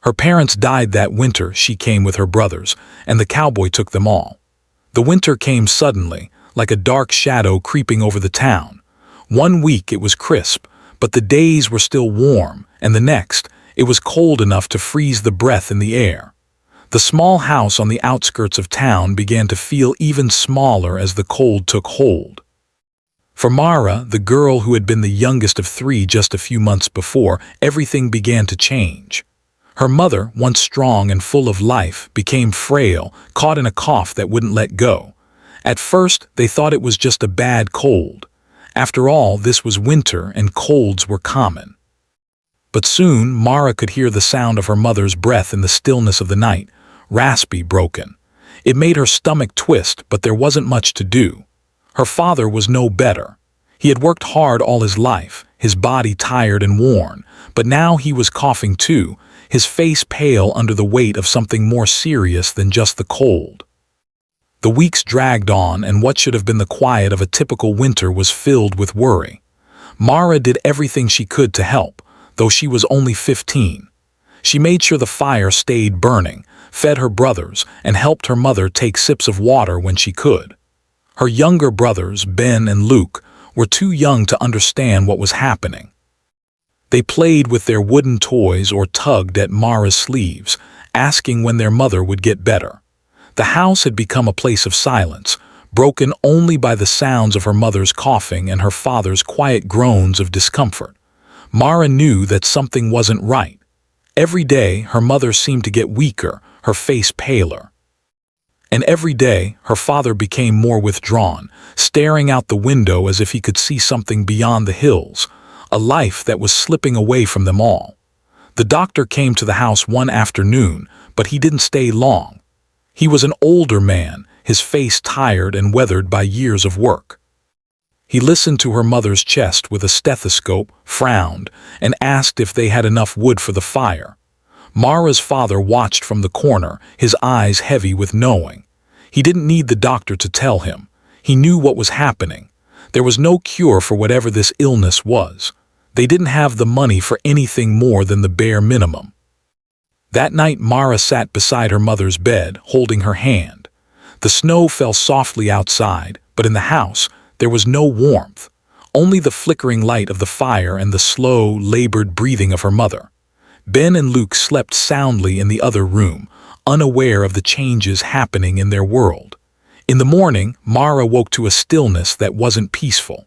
Her parents died that winter. She came with her brothers, and the cowboy took them all. The winter came suddenly, like a dark shadow creeping over the town. One week it was crisp, but the days were still warm, and the next, it was cold enough to freeze the breath in the air. The small house on the outskirts of town began to feel even smaller as the cold took hold. For Mara, the girl who had been the youngest of three just a few months before, everything began to change. Her mother, once strong and full of life, became frail, caught in a cough that wouldn't let go. At first, they thought it was just a bad cold. After all, this was winter and colds were common. But soon, Mara could hear the sound of her mother's breath in the stillness of the night, raspy, broken. It made her stomach twist, but there wasn't much to do. Her father was no better. He had worked hard all his life, his body tired and worn, but now he was coughing too, his face pale under the weight of something more serious than just the cold. The weeks dragged on, and what should have been the quiet of a typical winter was filled with worry. Mara did everything she could to help, though she was only 15. She made sure the fire stayed burning, fed her brothers, and helped her mother take sips of water when she could. Her younger brothers, Ben and Luke, were too young to understand what was happening. They played with their wooden toys or tugged at Mara's sleeves, asking when their mother would get better. The house had become a place of silence, broken only by the sounds of her mother's coughing and her father's quiet groans of discomfort. Mara knew that something wasn't right. Every day, her mother seemed to get weaker, her face paler. And every day, her father became more withdrawn, staring out the window as if he could see something beyond the hills, a life that was slipping away from them all. The doctor came to the house one afternoon, but he didn't stay long. He was an older man, his face tired and weathered by years of work. He listened to her mother's chest with a stethoscope, frowned, and asked if they had enough wood for the fire. Mara's father watched from the corner, his eyes heavy with knowing. He didn't need the doctor to tell him. He knew what was happening. There was no cure for whatever this illness was. They didn't have the money for anything more than the bare minimum. That night Mara sat beside her mother's bed, holding her hand. The snow fell softly outside, but in the house there was no warmth, only the flickering light of the fire and the slow, labored breathing of her mother. Ben and Luke slept soundly in the other room, unaware of the changes happening in their world. In the morning, Mara woke to a stillness that wasn't peaceful.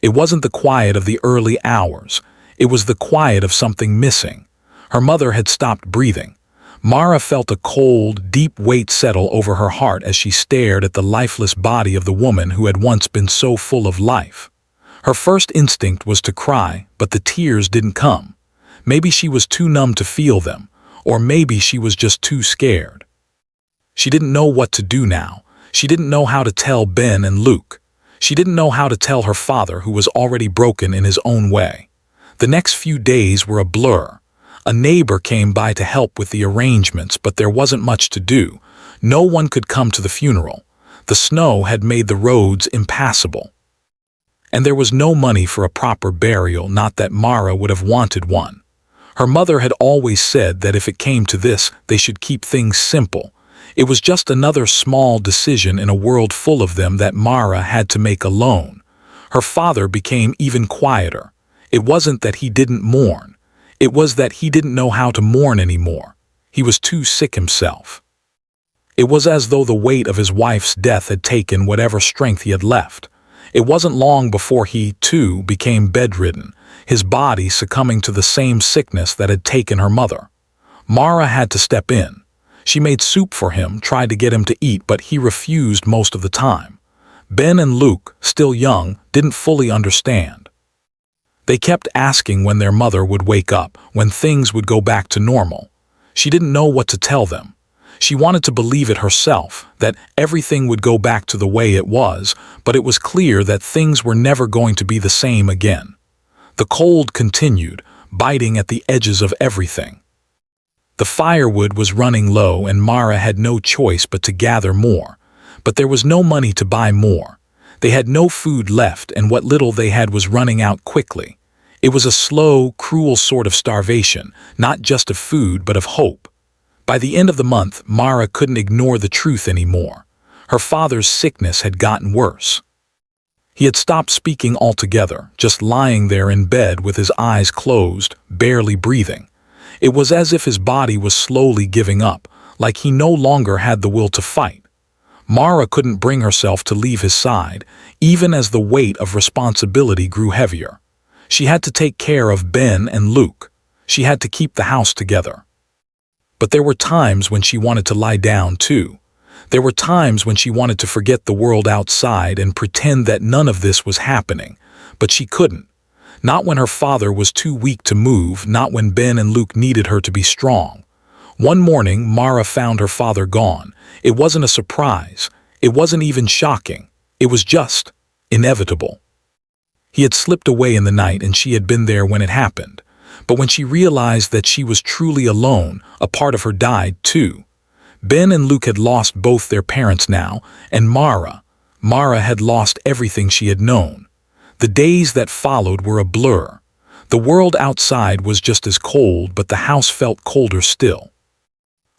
It wasn't the quiet of the early hours. It was the quiet of something missing. Her mother had stopped breathing. Mara felt a cold, deep weight settle over her heart as she stared at the lifeless body of the woman who had once been so full of life. Her first instinct was to cry, but the tears didn't come. Maybe she was too numb to feel them, or maybe she was just too scared. She didn't know what to do now. She didn't know how to tell Ben and Luke. She didn't know how to tell her father, who was already broken in his own way. The next few days were a blur. A neighbor came by to help with the arrangements, but there wasn't much to do. No one could come to the funeral. The snow had made the roads impassable. And there was no money for a proper burial, not that Mara would have wanted one. Her mother had always said that if it came to this, they should keep things simple. It was just another small decision in a world full of them that Mara had to make alone. Her father became even quieter. It wasn't that he didn't mourn. It was that he didn't know how to mourn anymore. He was too sick himself. It was as though the weight of his wife's death had taken whatever strength he had left. It wasn't long before he, too, became bedridden, his body succumbing to the same sickness that had taken her mother. Mara had to step in. She made soup for him, tried to get him to eat, but he refused most of the time. Ben and Luke, still young, didn't fully understand. They kept asking when their mother would wake up, when things would go back to normal. She didn't know what to tell them. She wanted to believe it herself, that everything would go back to the way it was, but it was clear that things were never going to be the same again. The cold continued, biting at the edges of everything. The firewood was running low and Mara had no choice but to gather more. But there was no money to buy more. They had no food left and what little they had was running out quickly. It was a slow, cruel sort of starvation, not just of food but of hope. By the end of the month, Mara couldn't ignore the truth anymore. Her father's sickness had gotten worse. He had stopped speaking altogether, just lying there in bed with his eyes closed, barely breathing. It was as if his body was slowly giving up, like he no longer had the will to fight. Mara couldn't bring herself to leave his side, even as the weight of responsibility grew heavier. She had to take care of Ben and Luke. She had to keep the house together. But there were times when she wanted to lie down too. There were times when she wanted to forget the world outside and pretend that none of this was happening, but she couldn't. Not when her father was too weak to move, not when Ben and Luke needed her to be strong. One morning, Mara found her father gone. It wasn't a surprise. It wasn't even shocking. It was just inevitable. He had slipped away in the night and she had been there when it happened. But when she realized that she was truly alone, a part of her died too. Ben and Luke had lost both their parents now, and Mara had lost everything she had known. The days that followed were a blur. The world outside was just as cold, but the house felt colder still.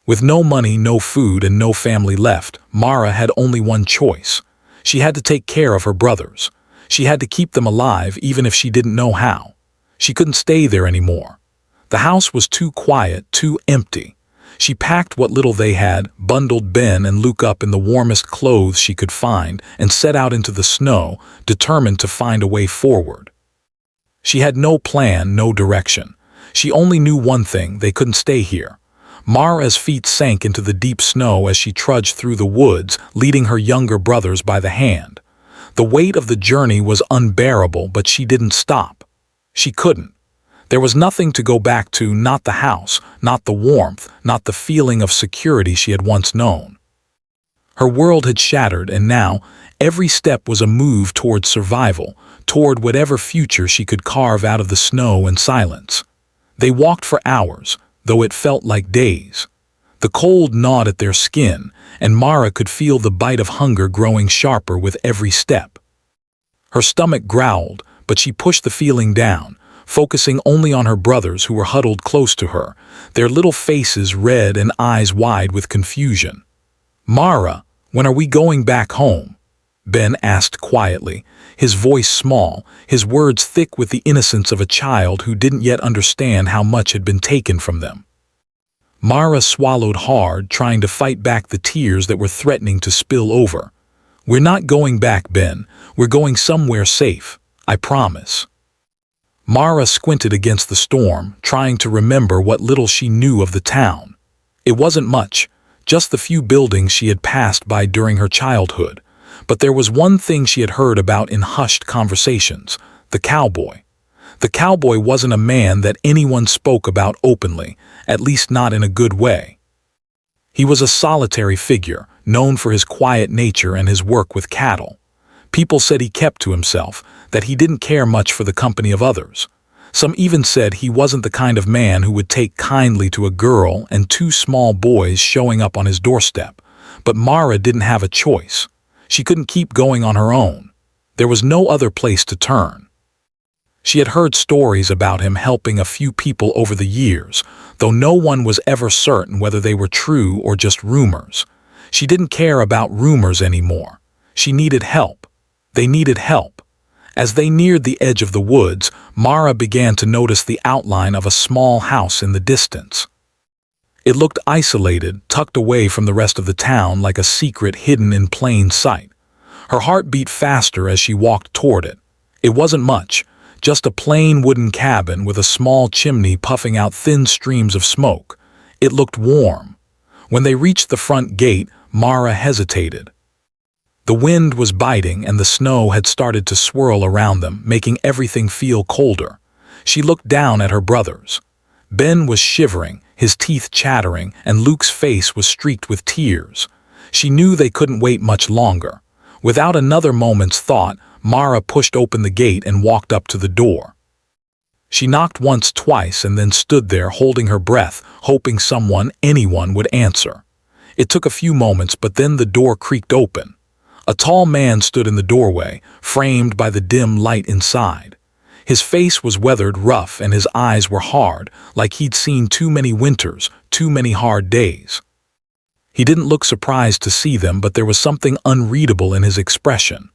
With no money, no food, and no family left, Mara had only one choice. She had to take care of her brothers. She had to keep them alive even if she didn't know how. She couldn't stay there anymore. The house was too quiet, too empty. She packed what little they had, bundled Ben and Luke up in the warmest clothes she could find, and set out into the snow, determined to find a way forward. She had no plan, no direction. She only knew one thing: they couldn't stay here. Mara's feet sank into the deep snow as she trudged through the woods, leading her younger brothers by the hand. The weight of the journey was unbearable, but she didn't stop. She couldn't. There was nothing to go back to, not the house, not the warmth, not the feeling of security she had once known. Her world had shattered, and now every step was a move toward survival, toward whatever future she could carve out of the snow and silence. They walked for hours, though it felt like days. The cold gnawed at their skin, and Mara could feel the bite of hunger growing sharper with every step. Her stomach growled, but she pushed the feeling down, focusing only on her brothers who were huddled close to her, their little faces red and eyes wide with confusion. "Mara, when are we going back home?" Ben asked quietly, his voice small, his words thick with the innocence of a child who didn't yet understand how much had been taken from them. Mara swallowed hard, trying to fight back the tears that were threatening to spill over. "We're not going back, Ben. We're going somewhere safe. I promise." Mara squinted against the storm, trying to remember what little she knew of the town. It wasn't much, just the few buildings she had passed by during her childhood. But there was one thing she had heard about in hushed conversations: the cowboy. The cowboy wasn't a man that anyone spoke about openly, at least not in a good way. He was a solitary figure, known for his quiet nature and his work with cattle. People said he kept to himself, that he didn't care much for the company of others. Some even said he wasn't the kind of man who would take kindly to a girl and two small boys showing up on his doorstep. But Mara didn't have a choice. She couldn't keep going on her own. There was no other place to turn. She had heard stories about him helping a few people over the years, though no one was ever certain whether they were true or just rumors. She didn't care about rumors anymore. She needed help. They needed help. As they neared the edge of the woods, Mara began to notice the outline of a small house in the distance. It looked isolated, tucked away from the rest of the town like a secret hidden in plain sight. Her heart beat faster as she walked toward it. It wasn't much, just a plain wooden cabin with a small chimney puffing out thin streams of smoke. It looked warm. When they reached the front gate, Mara hesitated. The wind was biting and the snow had started to swirl around them, making everything feel colder. She looked down at her brothers. Ben was shivering, his teeth chattering, and Luke's face was streaked with tears. She knew they couldn't wait much longer. Without another moment's thought, Mara pushed open the gate and walked up to the door. She knocked once, twice, and then stood there holding her breath, hoping anyone would answer. It took a few moments, but then the door creaked open. A tall man stood in the doorway, framed by the dim light inside. His face was weathered, rough, and his eyes were hard, like he'd seen too many winters, too many hard days. He didn't look surprised to see them, but there was something unreadable in his expression.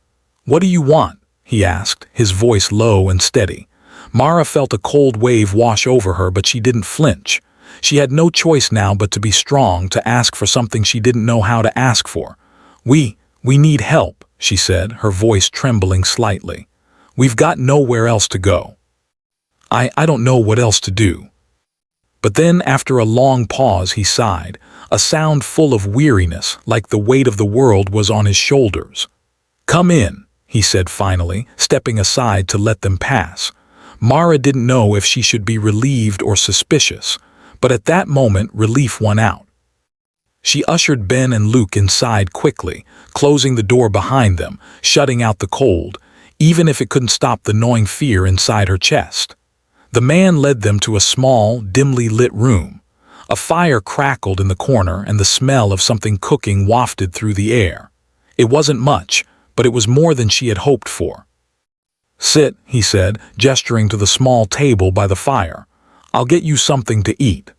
"What do you want?" he asked, his voice low and steady. Mara felt a cold wave wash over her, but she didn't flinch. She had no choice now but to be strong, to ask for something she didn't know how to ask for. We need help," she said, her voice trembling slightly. "We've got nowhere else to go. I don't know what else to do." But then, after a long pause, he sighed, a sound full of weariness, like the weight of the world was on his shoulders. "Come in," he said finally, stepping aside to let them pass. Mara didn't know if she should be relieved or suspicious, but at that moment relief won out. She ushered Ben and Luke inside quickly, closing the door behind them, shutting out the cold, even if it couldn't stop the gnawing fear inside her chest. The man led them to a small, dimly lit room. A fire crackled in the corner, and the smell of something cooking wafted through the air. It wasn't much, but it was more than she had hoped for. "Sit," he said, gesturing to the small table by the fire. "I'll get you something to eat."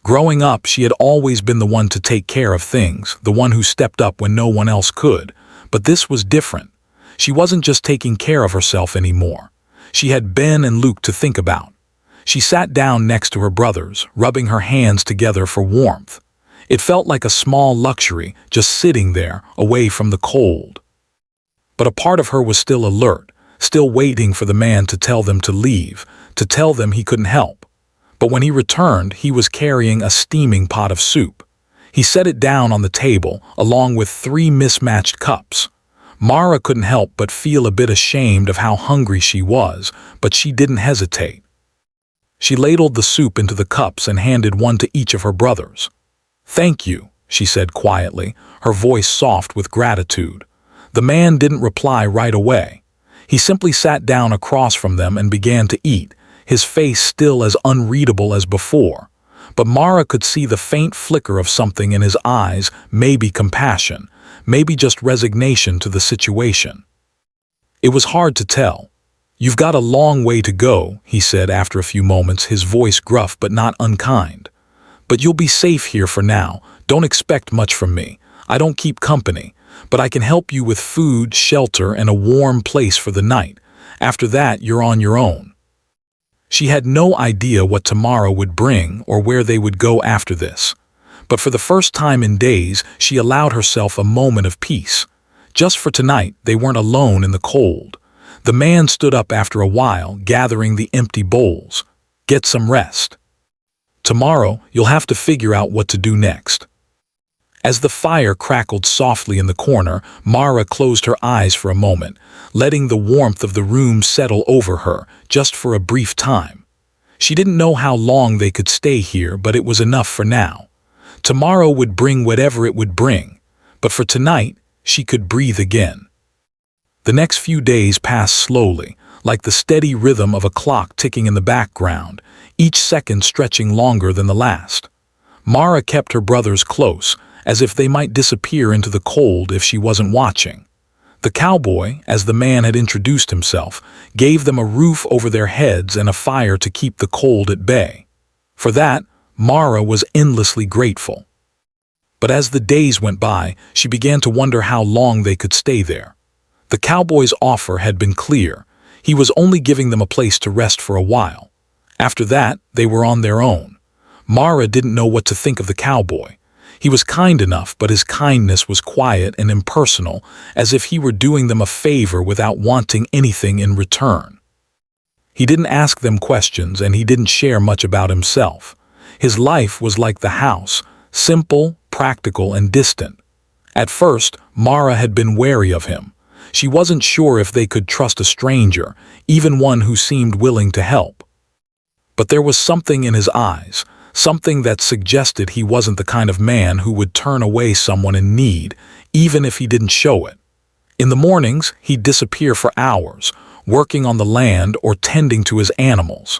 Growing up, she had always been the one to take care of things, the one who stepped up when no one else could. But this was different. She wasn't just taking care of herself anymore. She had Ben and Luke to think about. She sat down next to her brothers, rubbing her hands together for warmth. It felt like a small luxury, just sitting there, away from the cold. But a part of her was still alert, still waiting for the man to tell them to leave, to tell them he couldn't help. But when he returned, he was carrying a steaming pot of soup. He set it down on the table, along with 3 mismatched cups. Mara couldn't help but feel a bit ashamed of how hungry she was, but she didn't hesitate. She ladled the soup into the cups and handed one to each of her brothers. "Thank you," she said quietly, her voice soft with gratitude. The man didn't reply right away. He simply sat down across from them and began to eat, his face still as unreadable as before. But Mara could see the faint flicker of something in his eyes, maybe compassion, maybe just resignation to the situation. It was hard to tell. "You've got a long way to go," he said after a few moments, his voice gruff but not unkind. "But you'll be safe here for now. Don't expect much from me. I don't keep company, but I can help you with food, shelter, and a warm place for the night. After that, you're on your own." She had no idea what tomorrow would bring or where they would go after this. But for the first time in days, she allowed herself a moment of peace. Just for tonight, they weren't alone in the cold. The man stood up after a while, gathering the empty bowls. "Get some rest. Tomorrow, you'll have to figure out what to do next." As the fire crackled softly in the corner, Mara closed her eyes for a moment, letting the warmth of the room settle over her, just for a brief time. She didn't know how long they could stay here, but it was enough for now. Tomorrow would bring whatever it would bring, but for tonight, she could breathe again. The next few days passed slowly, like the steady rhythm of a clock ticking in the background, each second stretching longer than the last. Mara kept her brothers close, as if they might disappear into the cold if she wasn't watching. The cowboy, as the man had introduced himself, gave them a roof over their heads and a fire to keep the cold at bay. For that, Mara was endlessly grateful. But as the days went by, she began to wonder how long they could stay there. The cowboy's offer had been clear. He was only giving them a place to rest for a while. After that, they were on their own. Mara didn't know what to think of the cowboy. He was kind enough, but his kindness was quiet and impersonal, as if he were doing them a favor without wanting anything in return. He didn't ask them questions, and he didn't share much about himself. His life was like the house, simple, practical, and distant. At first, Mara had been wary of him. She wasn't sure if they could trust a stranger, even one who seemed willing to help. But there was something in his eyes, something that suggested he wasn't the kind of man who would turn away someone in need, even if he didn't show it. In the mornings, he'd disappear for hours, working on the land or tending to his animals.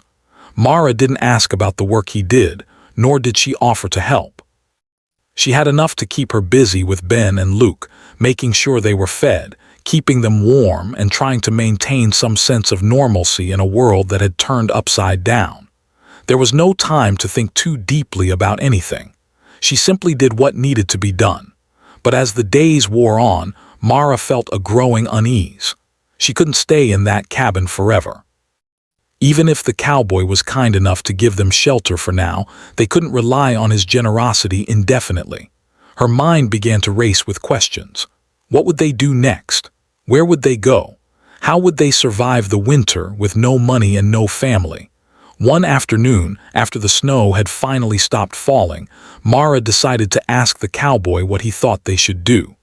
Mara didn't ask about the work he did, nor did she offer to help. She had enough to keep her busy with Ben and Luke, making sure they were fed, keeping them warm and trying to maintain some sense of normalcy in a world that had turned upside down. There was no time to think too deeply about anything. She simply did what needed to be done. But as the days wore on, Mara felt a growing unease. She couldn't stay in that cabin forever. Even if the cowboy was kind enough to give them shelter for now, they couldn't rely on his generosity indefinitely. Her mind began to race with questions. What would they do next? Where would they go? How would they survive the winter with no money and no family? One afternoon, after the snow had finally stopped falling, Mara decided to ask the cowboy what he thought they should do.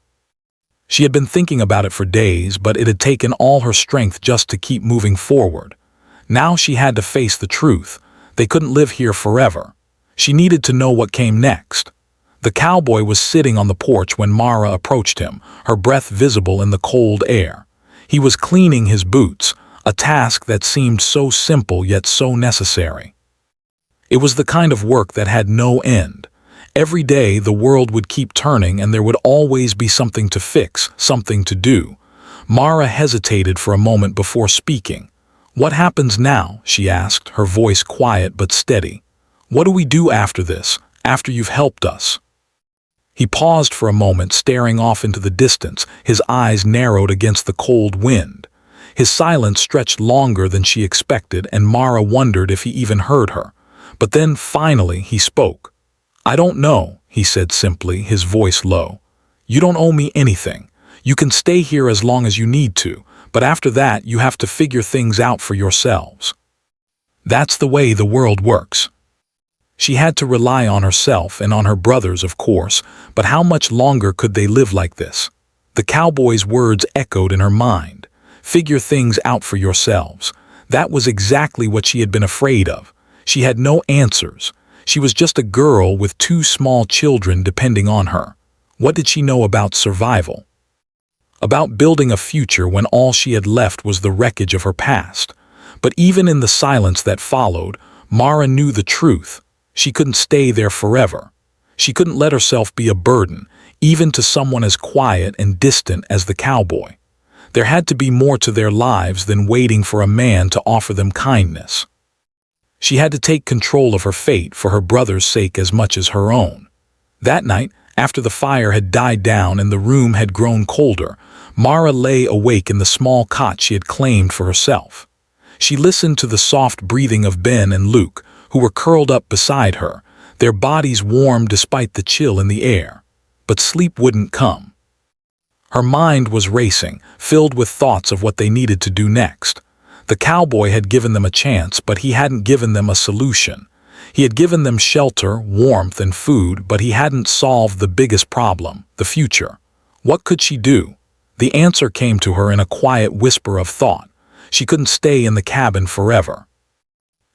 She had been thinking about it for days, but it had taken all her strength just to keep moving forward. Now she had to face the truth. They couldn't live here forever. She needed to know what came next. The cowboy was sitting on the porch when Mara approached him, her breath visible in the cold air. He was cleaning his boots, a task that seemed so simple yet so necessary. It was the kind of work that had no end. Every day the world would keep turning and there would always be something to fix, something to do. Mara hesitated for a moment before speaking. "What happens now?" she asked, her voice quiet but steady. "What do we do after this, after you've helped us?" He paused for a moment, staring off into the distance, his eyes narrowed against the cold wind. His silence stretched longer than she expected, and Mara wondered if he even heard her. But then, finally, he spoke. "I don't know," he said simply, his voice low. "You don't owe me anything. You can stay here as long as you need to, but after that you have to figure things out for yourselves." That's the way the world works. She had to rely on herself and on her brothers, of course, but how much longer could they live like this? The cowboy's words echoed in her mind. Figure things out for yourselves. That was exactly what she had been afraid of. She had no answers. She was just a girl with two small children depending on her. What did she know about survival? About building a future when all she had left was the wreckage of her past? But even in the silence that followed, Mara knew the truth. She couldn't stay there forever. She couldn't let herself be a burden, even to someone as quiet and distant as the cowboy. There had to be more to their lives than waiting for a man to offer them kindness. She had to take control of her fate for her brother's sake as much as her own. That night, after the fire had died down and the room had grown colder, Mara lay awake in the small cot she had claimed for herself. She listened to the soft breathing of Ben and Luke, who were curled up beside her, their bodies warm despite the chill in the air. But sleep wouldn't come. Her mind was racing, filled with thoughts of what they needed to do next. The cowboy had given them a chance, but he hadn't given them a solution. He had given them shelter, warmth, and food, but he hadn't solved the biggest problem, the future. What could she do? The answer came to her in a quiet whisper of thought. She couldn't stay in the cabin forever.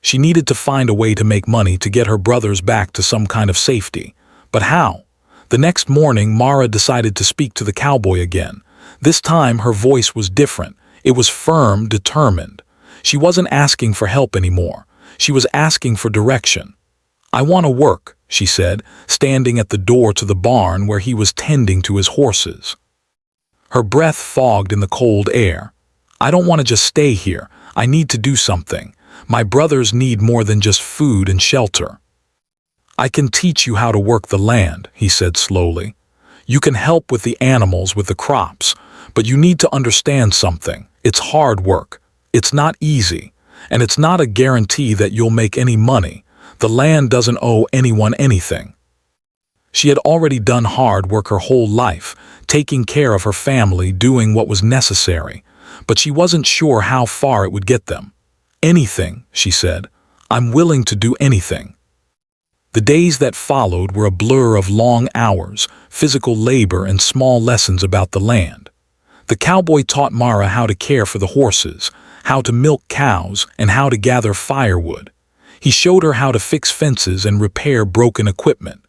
She needed to find a way to make money to get her brothers back to some kind of safety. But how? The next morning, Mara decided to speak to the cowboy again. This time, her voice was different. It was firm, determined. She wasn't asking for help anymore. She was asking for direction. "I want to work," she said, standing at the door to the barn where he was tending to his horses. Her breath fogged in the cold air. "I don't want to just stay here. I need to do something. My brothers need more than just food and shelter." "I can teach you how to work the land," he said slowly. "You can help with the animals, with the crops, but you need to understand something. It's hard work. It's not easy, and it's not a guarantee that you'll make any money. The land doesn't owe anyone anything." She had already done hard work her whole life, taking care of her family, doing what was necessary, but she wasn't sure how far it would get them. "Anything," she said. "I'm willing to do anything." The days that followed were a blur of long hours, physical labor, and small lessons about the land. The cowboy taught Mara how to care for the horses, how to milk cows, and how to gather firewood. He showed her how to fix fences and repair broken equipment.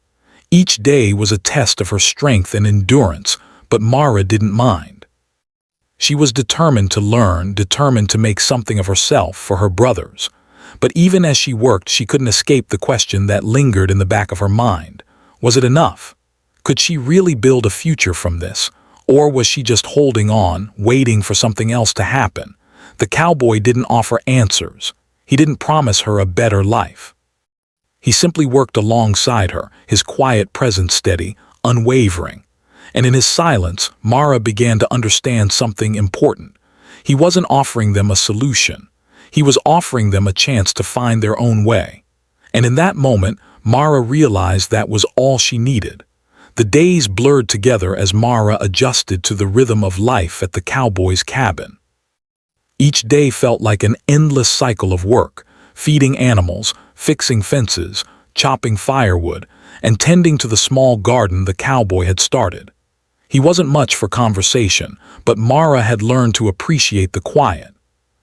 Each day was a test of her strength and endurance, but Mara didn't mind. She was determined to learn, determined to make something of herself for her brothers. But even as she worked, she couldn't escape the question that lingered in the back of her mind. Was it enough? Could she really build a future from this? Or was she just holding on, waiting for something else to happen? The cowboy didn't offer answers. He didn't promise her a better life. He simply worked alongside her, his quiet presence steady, unwavering. And in his silence, Mara began to understand something important. He wasn't offering them a solution. He was offering them a chance to find their own way. And in that moment, Mara realized that was all she needed. The days blurred together as Mara adjusted to the rhythm of life at the cowboy's cabin. Each day felt like an endless cycle of work, feeding animals, fixing fences, chopping firewood, and tending to the small garden the cowboy had started. He wasn't much for conversation, but Mara had learned to appreciate the quiet.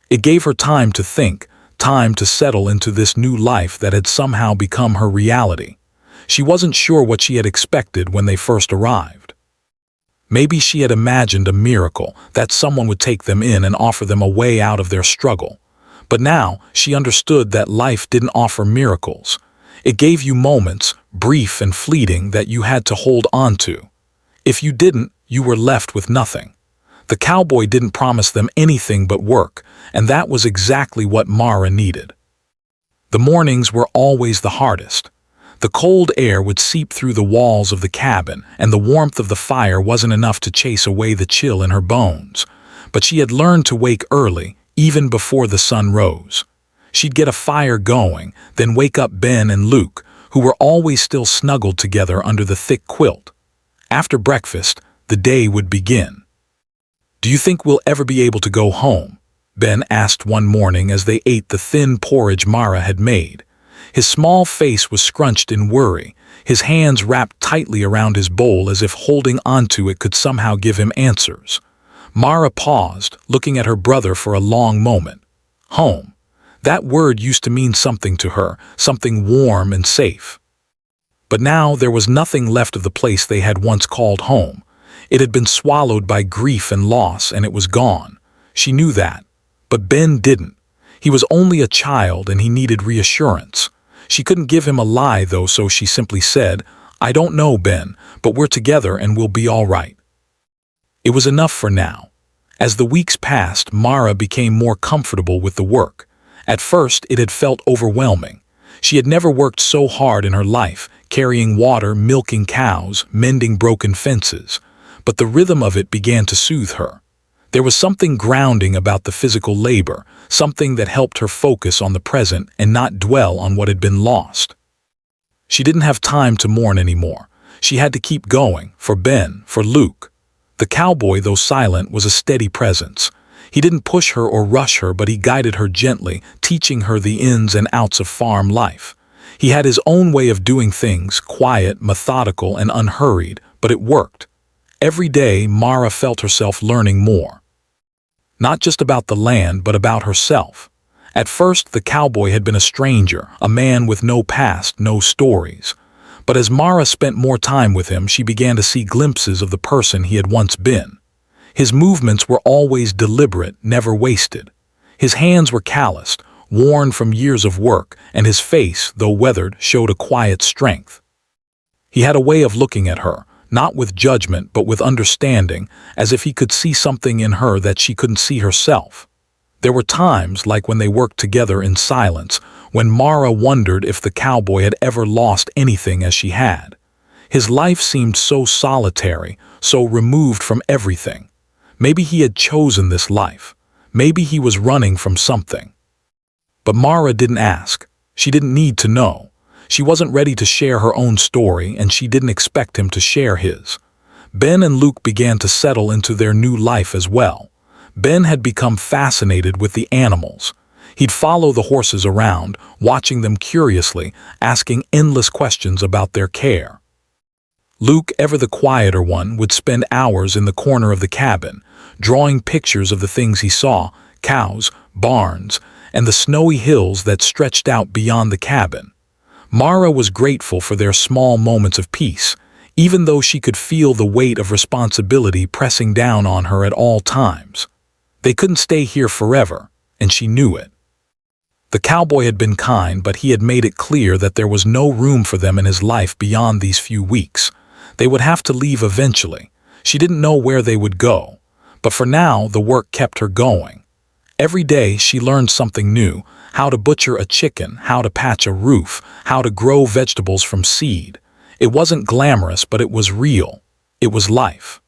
It gave her time to think, time to settle into this new life that had somehow become her reality. She wasn't sure what she had expected when they first arrived. Maybe she had imagined a miracle, that someone would take them in and offer them a way out of their struggle. But now she understood that life didn't offer miracles. It gave you moments, brief and fleeting, that you had to hold on to. If you didn't, you were left with nothing. The cowboy didn't promise them anything but work, and that was exactly what Mara needed. The mornings were always the hardest. The cold air would seep through the walls of the cabin, and the warmth of the fire wasn't enough to chase away the chill in her bones. But she had learned to wake early, even before the sun rose. She'd get a fire going, then wake up Ben and Luke, who were always still snuggled together under the thick quilt. After breakfast, the day would begin. "Do you think we'll ever be able to go home?" Ben asked one morning as they ate the thin porridge Mara had made. His small face was scrunched in worry, his hands wrapped tightly around his bowl as if holding onto it could somehow give him answers. Mara paused, looking at her brother for a long moment. Home. That word used to mean something to her, something warm and safe. But now there was nothing left of the place they had once called home. It had been swallowed by grief and loss, and it was gone. She knew that. But Ben didn't. He was only a child, and he needed reassurance. She couldn't give him a lie, though, so she simply said, "I don't know, Ben, but we're together and we'll be all right." It was enough for now. As the weeks passed, Mara became more comfortable with the work. At first, it had felt overwhelming. She had never worked so hard in her life, carrying water, milking cows, mending broken fences. But the rhythm of it began to soothe her. There was something grounding about the physical labor, something that helped her focus on the present and not dwell on what had been lost. She didn't have time to mourn anymore. She had to keep going, for Ben, for Luke. The cowboy, though silent, was a steady presence. He didn't push her or rush her, but he guided her gently, teaching her the ins and outs of farm life. He had his own way of doing things, quiet, methodical, and unhurried, but it worked. Every day, Mara felt herself learning more. Not just about the land, but about herself. At first, the cowboy had been a stranger, a man with no past, no stories. But as Mara spent more time with him, she began to see glimpses of the person he had once been. His movements were always deliberate, never wasted. His hands were calloused, worn from years of work, and his face, though weathered, showed a quiet strength. He had a way of looking at her, not with judgment but with understanding, as if he could see something in her that she couldn't see herself. There were times, like when they worked together in silence, when Mara wondered if the cowboy had ever lost anything as she had. His life seemed so solitary, so removed from everything. Maybe he had chosen this life. Maybe he was running from something. But Mara didn't ask. She didn't need to know. She wasn't ready to share her own story, and she didn't expect him to share his. Ben and Luke began to settle into their new life as well. Ben had become fascinated with the animals. He'd follow the horses around, watching them curiously, asking endless questions about their care. Luke, ever the quieter one, would spend hours in the corner of the cabin, drawing pictures of the things he saw, cows, barns, and the snowy hills that stretched out beyond the cabin. Mara was grateful for their small moments of peace, even though she could feel the weight of responsibility pressing down on her at all times. They couldn't stay here forever, and she knew it. The cowboy had been kind, but he had made it clear that there was no room for them in his life beyond these few weeks. They would have to leave eventually. She didn't know where they would go, but for now the work kept her going. Every day she learned something new: how to butcher a chicken, how to patch a roof, how to grow vegetables from seed. It wasn't glamorous, but it was real. It was life.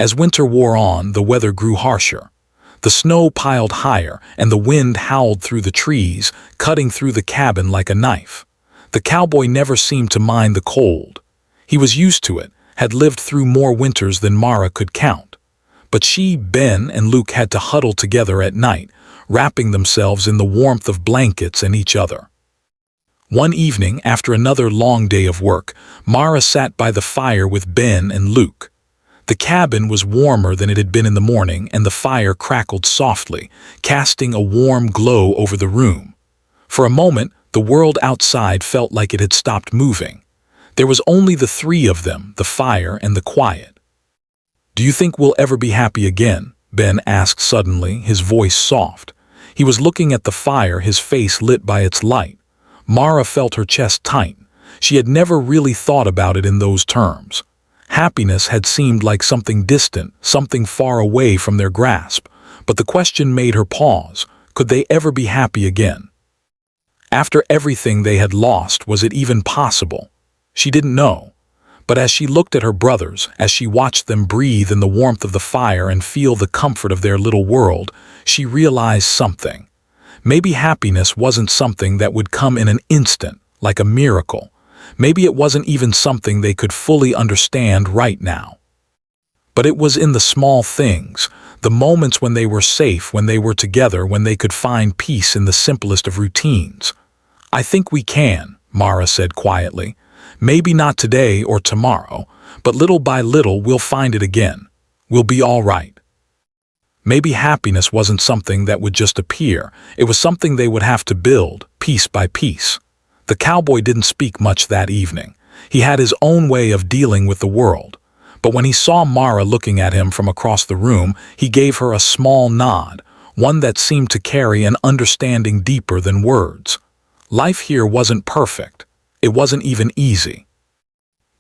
As winter wore on, the weather grew harsher. The snow piled higher, and the wind howled through the trees, cutting through the cabin like a knife. The cowboy never seemed to mind the cold. He was used to it, had lived through more winters than Mara could count. But she, Ben, and Luke had to huddle together at night, wrapping themselves in the warmth of blankets and each other. One evening, after another long day of work, Mara sat by the fire with Ben and Luke. The cabin was warmer than it had been in the morning, and the fire crackled softly, casting a warm glow over the room. For a moment, the world outside felt like it had stopped moving. There was only the three of them, the fire and the quiet. "Do you think we'll ever be happy again?" Ben asked suddenly, his voice soft. He was looking at the fire, his face lit by its light. Mara felt her chest tighten. She had never really thought about it in those terms. Happiness had seemed like something distant, something far away from their grasp, but the question made her pause. Could they ever be happy again? After everything they had lost, was it even possible? She didn't know. But as she looked at her brothers, as she watched them breathe in the warmth of the fire and feel the comfort of their little world, she realized something. Maybe happiness wasn't something that would come in an instant, like a miracle. Maybe it wasn't even something they could fully understand right now. But it was in the small things, the moments when they were safe, when they were together, when they could find peace in the simplest of routines. "I think we can," Mara said quietly. "Maybe not today or tomorrow, but little by little we'll find it again. We'll be all right." Maybe happiness wasn't something that would just appear. It was something they would have to build, piece by piece. The cowboy didn't speak much that evening. He had his own way of dealing with the world. But when he saw Mara looking at him from across the room, he gave her a small nod, one that seemed to carry an understanding deeper than words. Life here wasn't perfect. It wasn't even easy.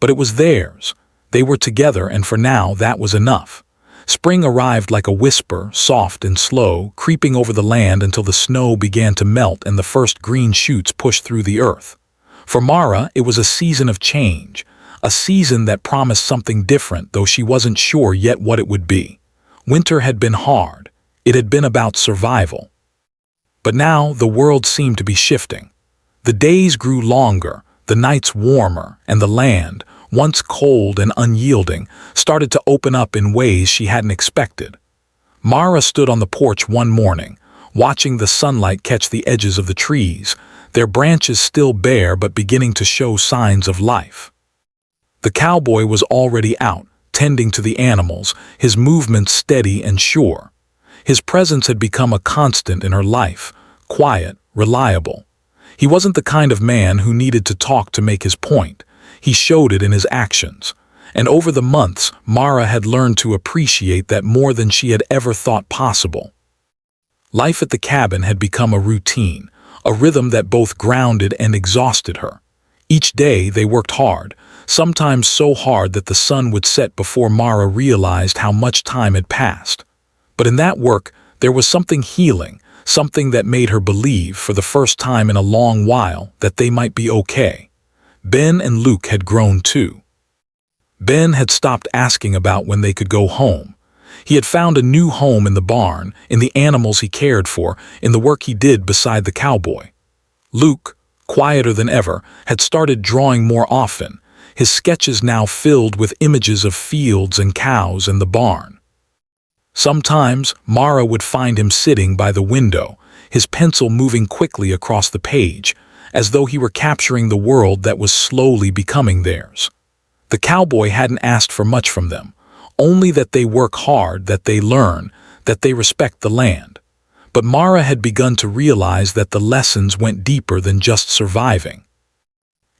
But it was theirs. They were together, and for now that was enough. Spring arrived like a whisper, soft and slow, creeping over the land until the snow began to melt and the first green shoots pushed through the earth. For Mara, it was a season of change, a season that promised something different, though she wasn't sure yet what it would be. Winter had been hard. It had been about survival. But now the world seemed to be shifting. The days grew longer, the nights warmer, and the land, once cold and unyielding, started to open up in ways she hadn't expected. Mara stood on the porch one morning, watching the sunlight catch the edges of the trees, their branches still bare but beginning to show signs of life. The cowboy was already out, tending to the animals, his movements steady and sure. His presence had become a constant in her life, quiet, reliable. He wasn't the kind of man who needed to talk to make his point. He showed it in his actions. And over the months, Mara had learned to appreciate that more than she had ever thought possible. Life at the cabin had become a routine, a rhythm that both grounded and exhausted her. Each day they worked hard, sometimes so hard that the sun would set before Mara realized how much time had passed. But in that work, there was something healing, something that made her believe, for the first time in a long while, that they might be okay. Ben and Luke had grown too. Ben had stopped asking about when they could go home. He had found a new home in the barn, in the animals he cared for, in the work he did beside the cowboy. Luke, quieter than ever, had started drawing more often, his sketches now filled with images of fields and cows and the barn. Sometimes Mara would find him sitting by the window, his pencil moving quickly across the page, as though he were capturing the world that was slowly becoming theirs. The cowboy hadn't asked for much from them, only that they work hard, that they learn, that they respect the land. But Mara had begun to realize that the lessons went deeper than just surviving.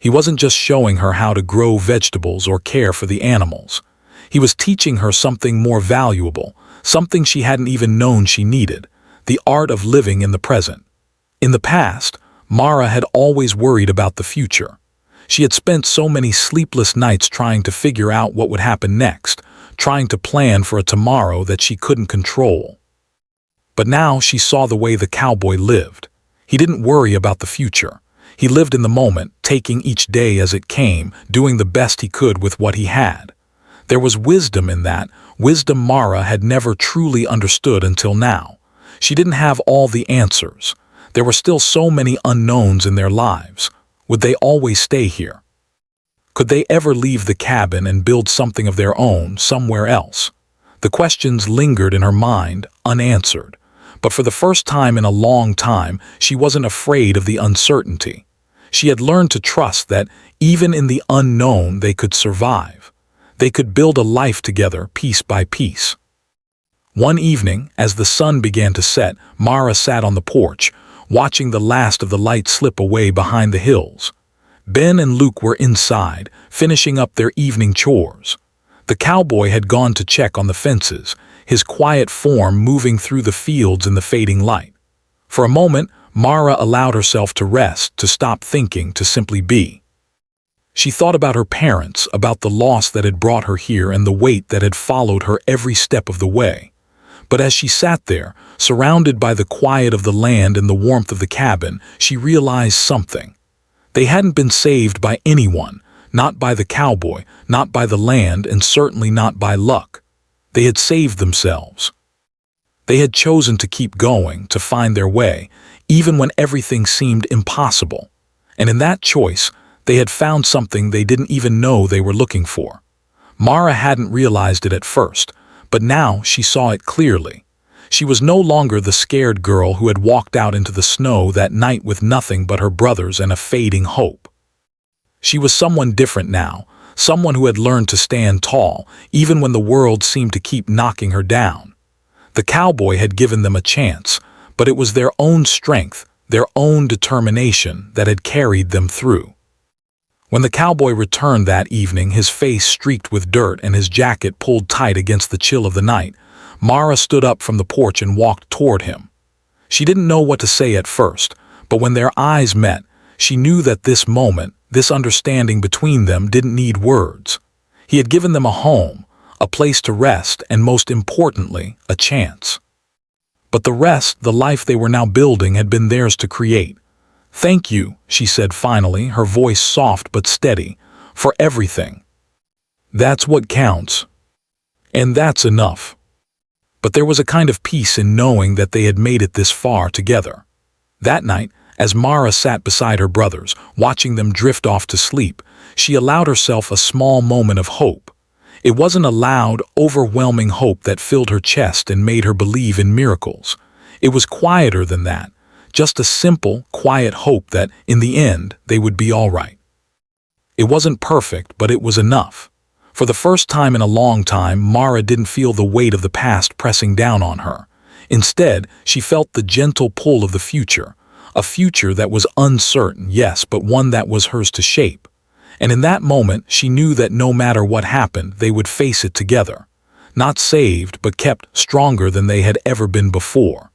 He wasn't just showing her how to grow vegetables or care for the animals. He was teaching her something more valuable, something she hadn't even known she needed, the art of living in the present. In the past, Mara had always worried about the future. She had spent so many sleepless nights trying to figure out what would happen next, trying to plan for a tomorrow that she couldn't control. But now she saw the way the cowboy lived. He didn't worry about the future. He lived in the moment, taking each day as it came, doing the best he could with what he had. There was wisdom in that, wisdom Mara had never truly understood until now. She didn't have all the answers. There were still so many unknowns in their lives. Would they always stay here? Could they ever leave the cabin and build something of their own somewhere else? The questions lingered in her mind, unanswered. But for the first time in a long time, she wasn't afraid of the uncertainty. She had learned to trust that even in the unknown they could survive. They could build a life together, piece by piece. One evening, as the sun began to set, Mara sat on the porch, watching the last of the light slip away behind the hills. Ben and Luke were inside, finishing up their evening chores. The cowboy had gone to check on the fences, his quiet form moving through the fields in the fading light. For a moment, Mara allowed herself to rest, to stop thinking, to simply be. She thought about her parents, about the loss that had brought her here and the weight that had followed her every step of the way. But as she sat there, surrounded by the quiet of the land and the warmth of the cabin, she realized something. They hadn't been saved by anyone, not by the cowboy, not by the land, and certainly not by luck. They had saved themselves. They had chosen to keep going, to find their way, even when everything seemed impossible. And in that choice, they had found something they didn't even know they were looking for. Mara hadn't realized it at first, but now she saw it clearly. She was no longer the scared girl who had walked out into the snow that night with nothing but her brothers and a fading hope. She was someone different now, someone who had learned to stand tall, even when the world seemed to keep knocking her down. The cowboy had given them a chance, but it was their own strength, their own determination that had carried them through. When the cowboy returned that evening, his face streaked with dirt and his jacket pulled tight against the chill of the night, Mara stood up from the porch and walked toward him. She didn't know what to say at first, but when their eyes met, she knew that this moment, this understanding between them didn't need words. He had given them a home, a place to rest, and most importantly, a chance. But the rest, the life they were now building, had been theirs to create. "Thank you," she said finally, her voice soft but steady, "for everything. That's what counts. And that's enough." But there was a kind of peace in knowing that they had made it this far together. That night, as Mara sat beside her brothers, watching them drift off to sleep, she allowed herself a small moment of hope. It wasn't a loud, overwhelming hope that filled her chest and made her believe in miracles. It was quieter than that, just a simple, quiet hope that, in the end, they would be all right. It wasn't perfect, but it was enough. For the first time in a long time, Mara didn't feel the weight of the past pressing down on her. Instead, she felt the gentle pull of the future, a future that was uncertain, yes, but one that was hers to shape. And in that moment, she knew that no matter what happened, they would face it together. Not saved, but kept stronger than they had ever been before.